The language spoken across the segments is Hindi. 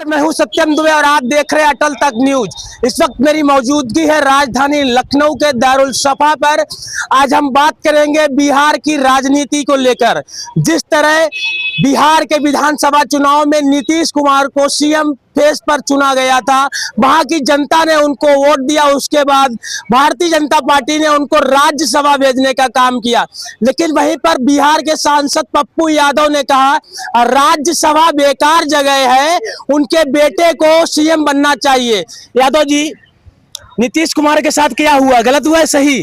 मैं हूं सत्यम दुबे और आप देख रहे हैं अटल तक न्यूज। इस वक्त मेरी मौजूदगी है राजधानी लखनऊ के दारुल सफा पर। आज हम बात करेंगे बिहार की राजनीति को लेकर। जिस तरह बिहार के विधानसभा चुनाव में नीतीश कुमार को सीएम फेस पर चुना गया था, वहां की जनता ने उनको वोट दिया, उसके बाद भारतीय जनता पार्टी ने उनको राज्यसभा भेजने का काम किया। लेकिन वहीं पर बिहार के सांसद पप्पू यादव ने कहा राज्यसभा बेकार जगह है, उनके बेटे को सीएम बनना चाहिए। यादव जी, नीतीश कुमार के साथ क्या हुआ, गलत हुआ है सही?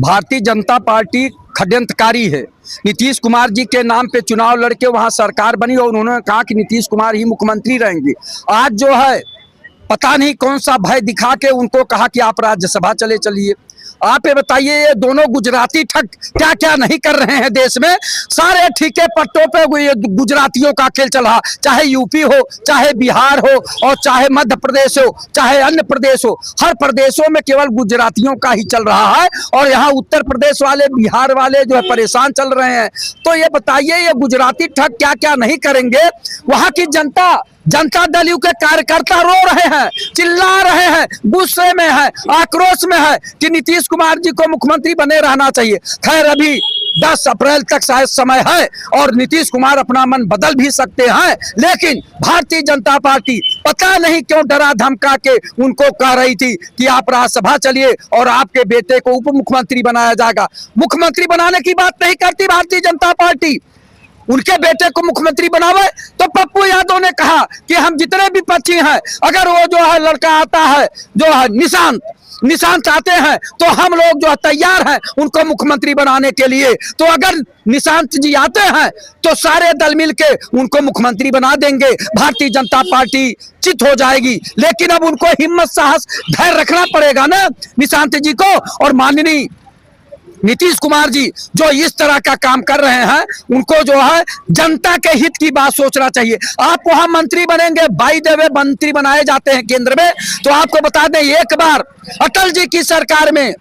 भारतीय जनता पार्टी षड्यंत्रकारी है। नीतीश कुमार जी के नाम पे चुनाव लड़के वहां सरकार बनी और उन्होंने कहा कि नीतीश कुमार ही मुख्यमंत्री रहेंगे। आज जो है पता नहीं कौन सा भय दिखा के उनको कहा कि आप राज्यसभा चलिए। आप ये बताइए, ये दोनों गुजराती ठग क्या क्या नहीं कर रहे हैं देश में। सारे ठीके पट्टों पे गुजरातियों का खेल चल रहा, चाहे यूपी हो, चाहे बिहार हो, और चाहे मध्य प्रदेश हो, चाहे अन्य प्रदेश हो। हर प्रदेशों में केवल गुजरातियों का ही चल रहा है और यहाँ उत्तर प्रदेश वाले, बिहार वाले जो है परेशान चल रहे हैं। तो ये बताइए, ये गुजराती ठग क्या क्या नहीं करेंगे। वहां की जनता दल यू के कार्यकर्ता रो रहे हैं, चिल्ला रहे हैं, गुस्से में है, आक्रोश में है कि नीतीश कुमार जी को मुख्यमंत्री बने रहना चाहिए। खैर, अभी 10 अप्रैल तक शायद समय है और नीतीश कुमार अपना मन बदल भी सकते हैं, लेकिन भारतीय जनता पार्टी पता नहीं क्यों डरा धमका के उनको कह रही थी कि आप राज्यसभा चलिए और आपके बेटे को उप मुख्यमंत्री बनाया जाएगा। मुख्यमंत्री बनाने की बात नहीं करती भारतीय जनता पार्टी, उनके बेटे को मुख्यमंत्री बनावे। तो पप्पू यादव ने कहा कि हम जितने भी पक्षी हैं, अगर वो जो है लड़का आता है जो है निशांत आते हैं तो हम लोग जो है तैयार हैं उनको मुख्यमंत्री बनाने के लिए। तो अगर निशांत जी आते हैं तो सारे दल मिलके उनको मुख्यमंत्री बना देंगे, भारतीय जनता पार्टी चित हो जाएगी। लेकिन अब उनको हिम्मत, साहस, धैर्य रखना पड़ेगा ना निशांत जी को। और माननीय नीतीश कुमार जी जो इस तरह का काम कर रहे हैं, उनको जो है जनता के हित की बात सोचना चाहिए। आप वहां मंत्री बनेंगे, बाय द वे मंत्री बनाए जाते हैं केंद्र में। तो आपको बता दें, एक बार अटल जी की सरकार में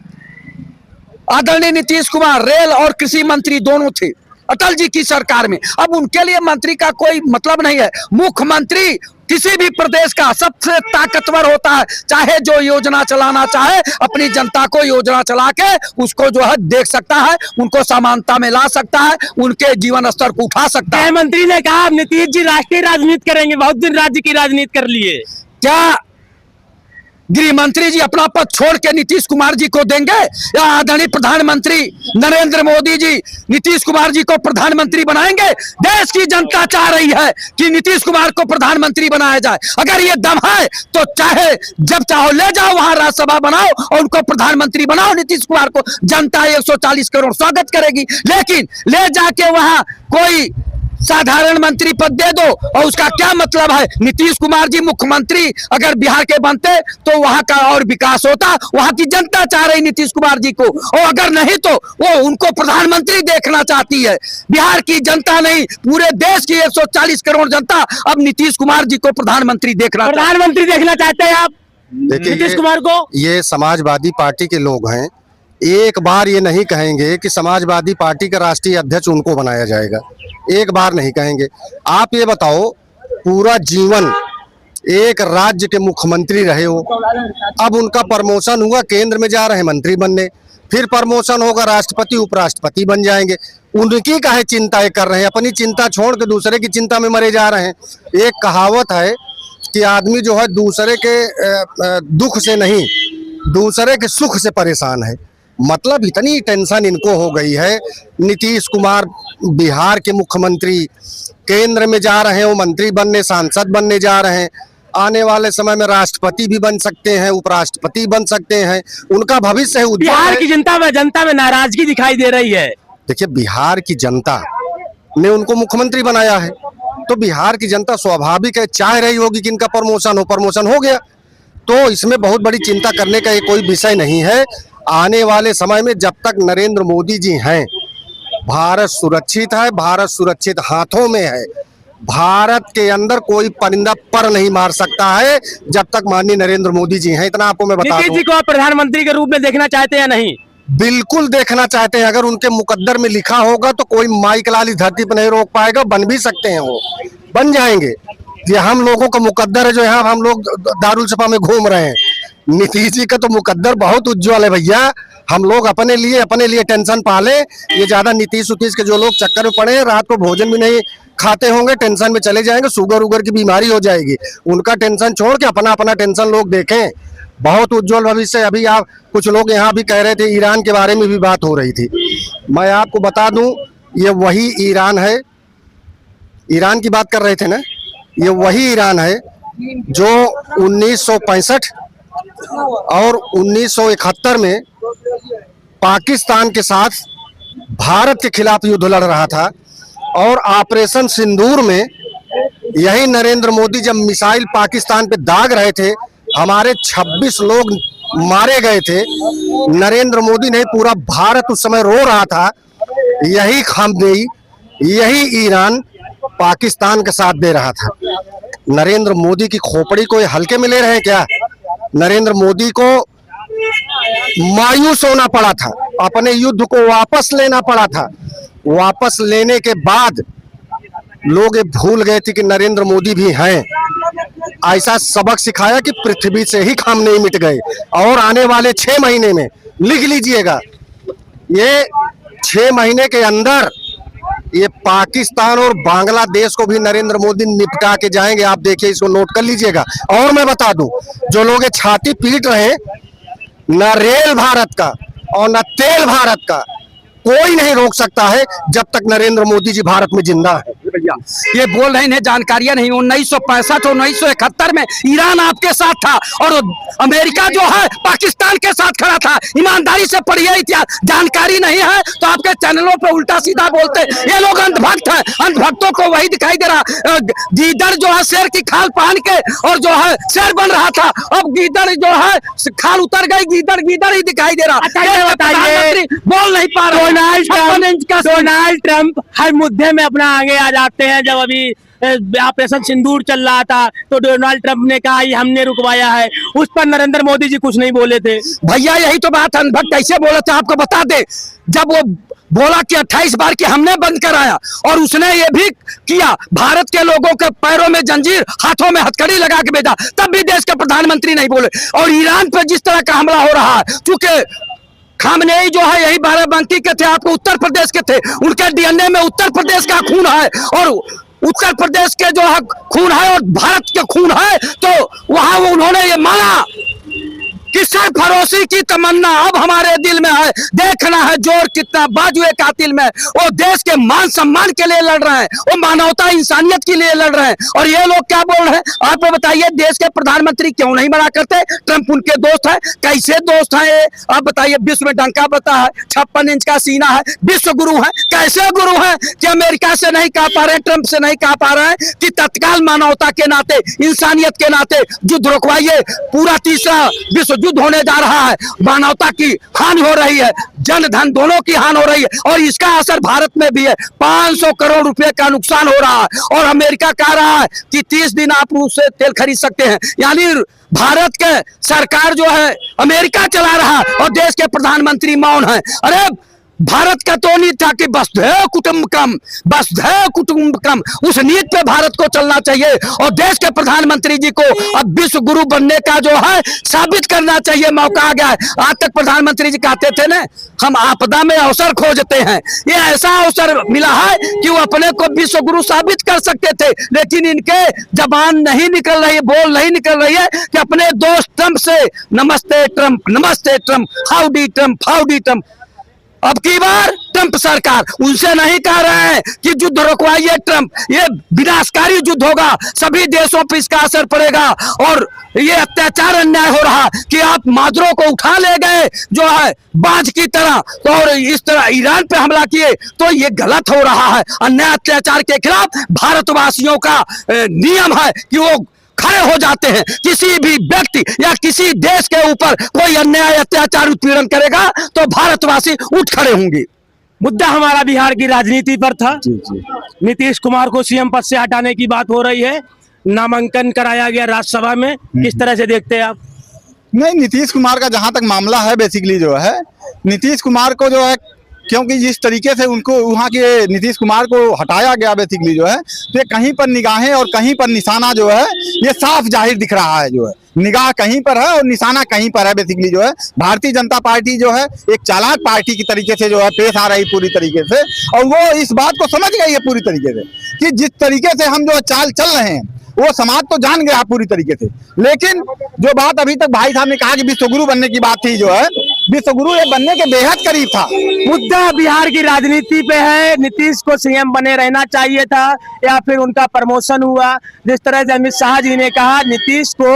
आदरणीय नीतीश कुमार रेल और कृषि मंत्री दोनों थे अटल जी की सरकार में। अब उनके लिए मंत्री का कोई मतलब नहीं है। मुख्यमंत्री किसी भी प्रदेश का सबसे ताकतवर होता है, चाहे जो योजना चलाना चाहे अपनी जनता को योजना चला के उसको जो है देख सकता है, उनको समानता में ला सकता है, उनके जीवन स्तर को उठा सकता है। मंत्री ने कहा नीतीश जी राष्ट्रीय राजनीति करेंगे, बहुत दिन राज्य की राजनीति कर लिए। क्या गृह मंत्री जी अपना पद छोड़ के नीतीश कुमार जी को देंगे, या आदरणीय प्रधानमंत्री नरेंद्र मोदी जी नीतीश कुमार जी को प्रधानमंत्री बनाएंगे? देश की जनता चाह रही है कि नीतीश कुमार को प्रधानमंत्री बनाया जाए। अगर ये दम है तो चाहे जब चाहो ले जाओ, वहां राज्यसभा बनाओ और उनको प्रधानमंत्री बनाओ नीतीश कुमार को। जनता 140 करोड़ स्वागत करेगी। लेकिन ले जाके वहां कोई साधारण मंत्री पद दे दो और उसका क्या मतलब है? नीतीश कुमार जी मुख्यमंत्री अगर बिहार के बनते तो वहां का और विकास होता। वहां की जनता चाह रही नीतीश कुमार जी को, और अगर नहीं तो वो उनको प्रधानमंत्री देखना चाहती है। बिहार की जनता नहीं, पूरे देश की 140 करोड़ जनता अब नीतीश कुमार जी को प्रधानमंत्री देखना चाहते हैं। आप नीतीश कुमार को? ये समाजवादी पार्टी के लोग हैं, एक बार ये नहीं कहेंगे कि समाजवादी पार्टी का राष्ट्रीय अध्यक्ष उनको बनाया जाएगा, एक बार नहीं कहेंगे। आप ये बताओ, पूरा जीवन एक राज्य के मुख्यमंत्री रहे हो, अब उनका प्रमोशन हुआ, केंद्र में जा रहे हैं मंत्री बनने, फिर प्रमोशन होगा राष्ट्रपति उपराष्ट्रपति बन जाएंगे। उनकी काहे चिंता कर रहे हैं? अपनी चिंता छोड़ के दूसरे की चिंता में मरे जा रहे हैं। एक कहावत है कि आदमी जो है दूसरे के दुख से नहीं, दूसरे के सुख से परेशान है। मतलब इतनी टेंशन इनको हो गई है। नीतीश कुमार बिहार के मुख्यमंत्री, केंद्र में जा रहे हैं, वो मंत्री बनने, सांसद बनने जा रहे हैं, आने वाले समय में राष्ट्रपति भी बन सकते हैं, उपराष्ट्रपति बन सकते हैं। उनका भविष्य है उज्जवल। बिहार की जनता में नाराजगी दिखाई दे रही है। देखिए, बिहार की जनता ने उनको मुख्यमंत्री बनाया है, तो बिहार की जनता स्वाभाविक है चाह रही होगी कि इनका प्रमोशन हो गया। तो इसमें बहुत बड़ी चिंता करने का कोई विषय नहीं है। आने वाले समय में जब तक नरेंद्र मोदी जी हैं, भारत सुरक्षित है, भारत सुरक्षित हाथों में है। भारत के अंदर कोई परिंदा पर नहीं मार सकता है जब तक माननीय नरेंद्र मोदी जी हैं। इतना आपको मैं बता दूं। नीतीश जी को आप प्रधानमंत्री के रूप में देखना चाहते हैं या नहीं? बिल्कुल देखना चाहते हैं। अगर उनके मुकद्दर में लिखा होगा तो कोई माइक लाल इस धरती पर नहीं रोक पाएगा। बन भी सकते हैं, वो बन जाएंगे। ये हम लोगों का मुकद्दर है जो यहाँ हम लोग दारुल सपा में घूम रहे हैं। नीतीश जी का तो मुकद्दर बहुत उज्जवल है भैया। हम लोग अपने लिए टेंशन पाले। ये ज्यादा नीतीश उतीश के जो लोग चक्कर में पड़े हैं, रात को भोजन भी नहीं खाते होंगे, टेंशन में चले जाएंगे, शुगर उगर की बीमारी हो जाएगी। उनका टेंशन छोड़ के अपना अपना टेंशन लोग देखें। बहुत उज्जवल भविष्य। अभी आप कुछ लोग यहाँ भी कह रहे थे, ईरान के बारे में भी बात हो रही थी। मैं आपको बता दूं, ये वही ईरान है। ईरान की बात कर रहे थे ना, ये वही ईरान है जो 1965 और 1971 में पाकिस्तान के साथ भारत के खिलाफ युद्ध लड़ रहा था। और ऑपरेशन सिंदूर में यही नरेंद्र मोदी जब मिसाइल पाकिस्तान पे दाग रहे थे, हमारे 26 लोग मारे गए थे। नरेंद्र मोदी नहीं, पूरा भारत उस समय रो रहा था। यही खामनेई, यही ईरान पाकिस्तान का साथ दे रहा था। नरेंद्र मोदी की खोपड़ी को हल्के में ले रहे हैं क्या? नरेंद्र मोदी को मायूस होना पड़ा था, अपने युद्ध को वापस लेना पड़ा था। वापस लेने के बाद लोग ये भूल गए थे कि नरेंद्र मोदी भी हैं। ऐसा सबक सिखाया कि पृथ्वी से ही खामनेई मिट गए। और आने वाले 6 महीने में लिख लीजिएगा, ये 6 महीने के अंदर ये पाकिस्तान और बांग्लादेश को भी नरेंद्र मोदी निपटा के जाएंगे। आप देखिए, इसको नोट कर लीजिएगा। और मैं बता दूं, जो लोग ये छाती पीट रहे हैं, न रेल भारत का और न तेल भारत का कोई नहीं रोक सकता है जब तक नरेंद्र मोदी जी भारत में जिंदा है। भैया ये बोल रहे हैं, जानकारियां नहीं। 1965 और 1971 में ईरान आपके साथ था और अमेरिका जो है पाकिस्तान के साथ खड़ा था। ईमानदारी से पढ़िए इतिहास। जानकारी नहीं है तो आपके चैनलों पे उल्टा सीधा बोलते। ये लोग अंधभक्त हैं। अंधभक्तों को वही दिखाई दे रहा। गीदड़ जो है शेर की खाल पहन के और जो है शेर बन रहा था, अब गीदड़ जो है खाल उतर गई, गीदड़ ही दिखाई दे रहा। बताइए, बोल नहीं पा रहे। डोनाल्ड ट्रंप हर मुद्दे में अपना आगे आ जाते हैं। जब अभी ऑपरेशन सिंदूर चल रहा था तो डोनाल्ड ट्रंप ने कहा ये हमने रुकवाया है, उस पर नरेंद्र मोदी जी कुछ नहीं बोले थे। भैया यही तो बात, अनभक्त कैसे बोला था आपको बता दे। जब वो बोला कि 28 बार कि हमने बंद कराया, और उसने ये भी किया भारत के लोगों के पैरों में जंजीर, हाथों में हथकड़ी लगा के भेजा, तब भी देश के प्रधानमंत्री नहीं बोले। और ईरान पर जिस तरह का हमला हो रहा है, चूंकि खामनेई जो है यही बाराबंकी के थे, आपको उत्तर प्रदेश के थे, उनके डीएनए में उत्तर प्रदेश का खून है और उत्तर प्रदेश के जो है खून है और भारत के खून है। तो वहां वो उन्होंने ये माना कि सरफरोशी की तमन्ना अब हमारे दिल में है, देखना है जोर कितना बाजुए कातिल में। वो देश के मान सम्मान के लिए लड़ रहे हैं, वो मानवता इंसानियत के लिए लड़ रहे हैं। और ये लोग क्या बोल रहे हैं आपको बताइए, देश के प्रधानमंत्री क्यों नहीं बना करते? ट्रंप उनके दोस्त है। कैसे दोस्त है ये आप बताइए? विश्व में डंका बता है, 56 इंच का सीना है, विश्व गुरु है। कैसे गुरु है कि अमेरिका से नहीं कह पा रहे हैं, ट्रंप से नहीं कह पा रहे हैं कि तत्काल मानवता के नाते, इंसानियत के नाते युद्ध रुकवाइए। पूरा तीसरा विश्व युद्ध होने जा रहा है, मानवता की हानि हो रही है, जन धन दोनों की हानि हो रही है और इसका असर भारत में भी है। 500 करोड़ रुपए का नुकसान हो रहा है और अमेरिका कह रहा है कि 30 दिन आप रूस से तेल खरीद सकते हैं। यानी भारत के सरकार जो है अमेरिका चला रहा है और देश के प्रधानमंत्री मौन है। अरे भारत का तो नीति था कि वसुधैव कुटुंबकम, वसुधैव कुटुंबकम, उस नीति पे भारत को चलना चाहिए और देश के प्रधानमंत्री जी को अब विश्व गुरु बनने का जो है साबित करना चाहिए। मौका आ गया है। आज तक प्रधानमंत्री जी कहते थे ना, हम आपदा में अवसर खोजते हैं। ये ऐसा अवसर मिला है कि वो अपने को विश्व गुरु साबित कर सकते थे, लेकिन इनके जबान नहीं निकल रही है, बोल नहीं निकल रही है कि अपने दोस्त ट्रंप से नमस्ते ट्रंप, नमस्ते Trump, howdy Trump, howdy Trump. अब की बार ट्रंप सरकार उनसे नहीं कह रहे हैं कि युद्ध रुकवाइए ट्रंप, ये विनाशकारी युद्ध होगा, सभी देशों पर इसका असर पड़ेगा। और ये अत्याचार अन्याय हो रहा कि आप माजरों को उठा ले गए जो है बाज की तरह, तो और इस तरह ईरान पे हमला किए, तो ये गलत हो रहा है। अन्याय अत्याचार के खिलाफ भारतवासियों का नियम है कि वो खड़े हो जाते हैं। किसी भी व्यक्ति या किसी देश के ऊपर कोई अन्याय अत्याचार उत्पीड़न करेगा तो भारतवासी उठ खड़े होंगे। मुद्दा हमारा बिहार की राजनीति पर था। नीतीश कुमार को सीएम पद से हटाने की बात हो रही है, नामांकन कराया गया राज्यसभा में, किस तरह से देखते हैं आप? नहीं, नीतीश कुमार का जहां तक मामला है, बेसिकली जो है नीतीश कुमार को जो है क्योंकि जिस तरीके से उनको वहाँ के नीतीश कुमार को हटाया गया बेसिकली जो है, तो ये कहीं पर निगाहें और कहीं पर निशाना जो है ये साफ जाहिर दिख रहा है। जो है निगाह कहीं पर है और निशाना कहीं पर है। बेसिकली जो है भारतीय जनता पार्टी जो है एक चालाक पार्टी की तरीके से जो है पेश आ रही पूरी तरीके से, और वो इस बात को समझ गई है पूरी तरीके से कि जिस तरीके से हम जो चाल चल रहे हैं वो समाज तो जान गया पूरी तरीके से। लेकिन जो बात अभी तक भाई साहब ने कहा कि विश्वगुरु बनने की बात थी, जो है विश्वगुरु ये बनने के बेहद करीब था। मुद्दा बिहार की राजनीति पे है, नीतीश को सीएम बने रहना चाहिए था या फिर उनका प्रमोशन हुआ। जिस तरह से अमित शाह जी ने कहा नीतीश को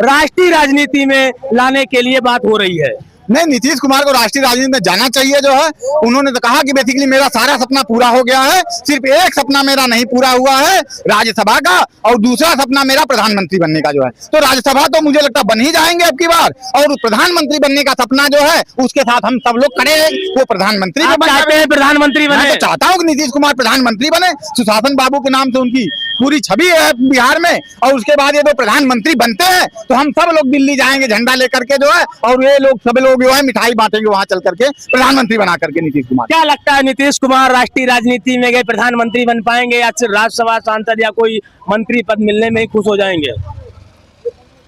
राष्ट्रीय राजनीति में लाने के लिए बात हो रही है। नहीं, नीतीश कुमार को राष्ट्रीय राजनीति में जाना चाहिए। जो है उन्होंने तो कहा कि बेसिकली मेरा सारा सपना पूरा हो गया है, सिर्फ एक सपना मेरा नहीं पूरा हुआ है राज्यसभा का, और दूसरा सपना मेरा प्रधानमंत्री बनने का जो है। तो राज्यसभा तो मुझे लगता बन ही जाएंगे अब की बार, और प्रधानमंत्री बनने का सपना जो है उसके साथ हम सब लोग खड़े हैं। वो प्रधानमंत्री चाहते हैं प्रधानमंत्री बने? मैं तो चाहता हूँ कि नीतीश कुमार प्रधानमंत्री बने। सुशासन बाबू के नाम से उनकी पूरी छवि है बिहार में, और उसके बाद ये तो प्रधानमंत्री बनते हैं तो हम सब लोग दिल्ली जाएंगे झंडा लेकर के जो है, और ये लोग सब लोग जो है मिठाई बांटेंगे वहां चल करके प्रधानमंत्री बना करके नीतीश कुमार। क्या लगता है नीतीश कुमार राष्ट्रीय राजनीति में गए प्रधानमंत्री बन पाएंगे या सिर्फ राज्यसभा सांसद या कोई मंत्री पद मिलने में ही खुश हो जाएंगे?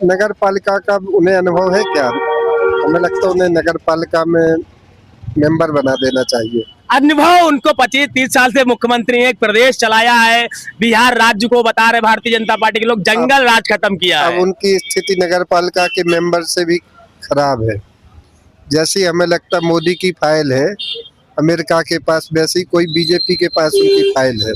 नगर पालिका का उन्हें अनुभव है क्या? हमें लगता है उन्हें नगर पालिका में मेंबर बना देना चाहिए। अनुभव उनको 25-30 साल से मुख्यमंत्री एक प्रदेश चलाया है, बिहार राज्य को बता रहे भारतीय जनता पार्टी के लोग जंगल राज खत्म किया है। अब उनकी स्थिति नगर पालिका के मेंबर से भी खराब है। जैसी हमें लगता मोदी की फाइल है अमेरिका के पास, वैसी कोई बीजेपी के पास उनकी फाइल है।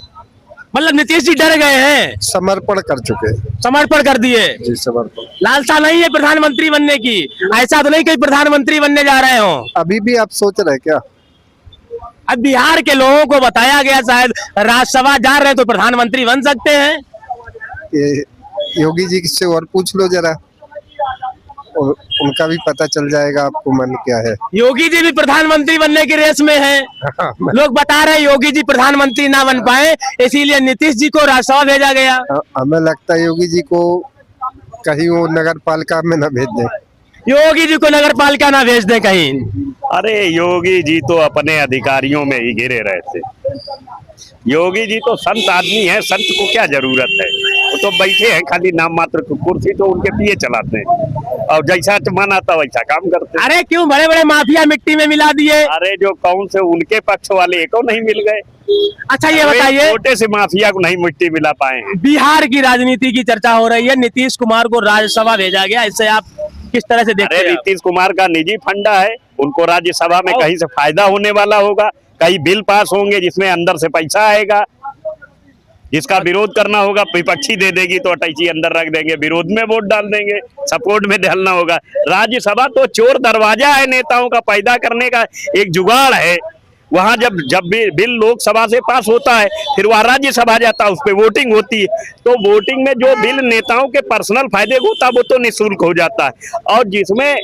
मतलब नीतीश जी डर गए हैं, समर्पण कर चुके हैं। समर्पण कर दिए जी, समर्पण। लालसा नहीं है प्रधानमंत्री बनने की, ऐसा तो नहीं कि प्रधानमंत्री बनने जा रहे हो। अभी भी आप सोच रहे हैं क्या? अब बिहार के लोगों को बताया गया शायद राज्यसभा जा रहे हैं तो प्रधानमंत्री बन सकते हैं। ये योगी जी से और पूछ लो जरा, और उनका भी पता चल जाएगा आपको मन क्या है। योगी जी भी प्रधानमंत्री बनने की रेस में हैं। लोग बता रहे हैं योगी जी प्रधानमंत्री ना बन पाए, इसीलिए नीतीश जी को राज्यसभा भेजा गया। हमें लगता है योगी जी को कहीं वो नगर पालिका में न भेज दें। योगी जी को नगर पालिका ना भेज दें कहीं। अरे योगी जी तो अपने अधिकारियों में ही घिरे रहते। योगी जी तो संत आदमी है, संत को क्या जरूरत है? वो तो बैठे हैं खाली नाम मात्र, कुर्सी तो उनके पिए चलाते हैं और जैसा मन आता वैसा काम करते हैं। अरे क्यों बड़े बड़े माफिया मिट्टी में मिला दिए? अरे जो कौन से उनके पक्ष वाले को नहीं मिल गए। अच्छा ये बताइए, छोटे से माफिया को नहीं मिट्टी मिला पाए हैं। बिहार की राजनीति की चर्चा हो रही है, नीतीश कुमार को राज्यसभा भेजा गया, इससे आप किस तरह से देखते हैं? अरे नीतीश कुमार का निजी फंडा है, उनको राज्यसभा में कहीं से फायदा होने वाला होगा, कई बिल पास होंगे जिसमें अंदर से पैसा आएगा, जिसका विरोध करना होगा विपक्षी दे देगी तो अटैची अंदर रख देंगे, विरोध में वोट डाल देंगे, सपोर्ट में डालना होगा। राज्यसभा तो चोर दरवाजा है नेताओं का पैदा करने का एक जुगाड़ है। वहां जब भी बिल लोकसभा से पास होता है फिर वह राज्यसभा जाता है, उस पर वोटिंग होती है, तो वोटिंग में जो बिल नेताओं के पर्सनल फायदे को होता है वो तो निःशुल्क हो जाता है, और जिसमें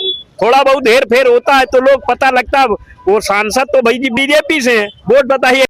थोड़ा बहुत हेर फेर होता है तो लोग पता लगता है वो सांसद तो भाई जी बीजेपी से हैं, वोट बताइए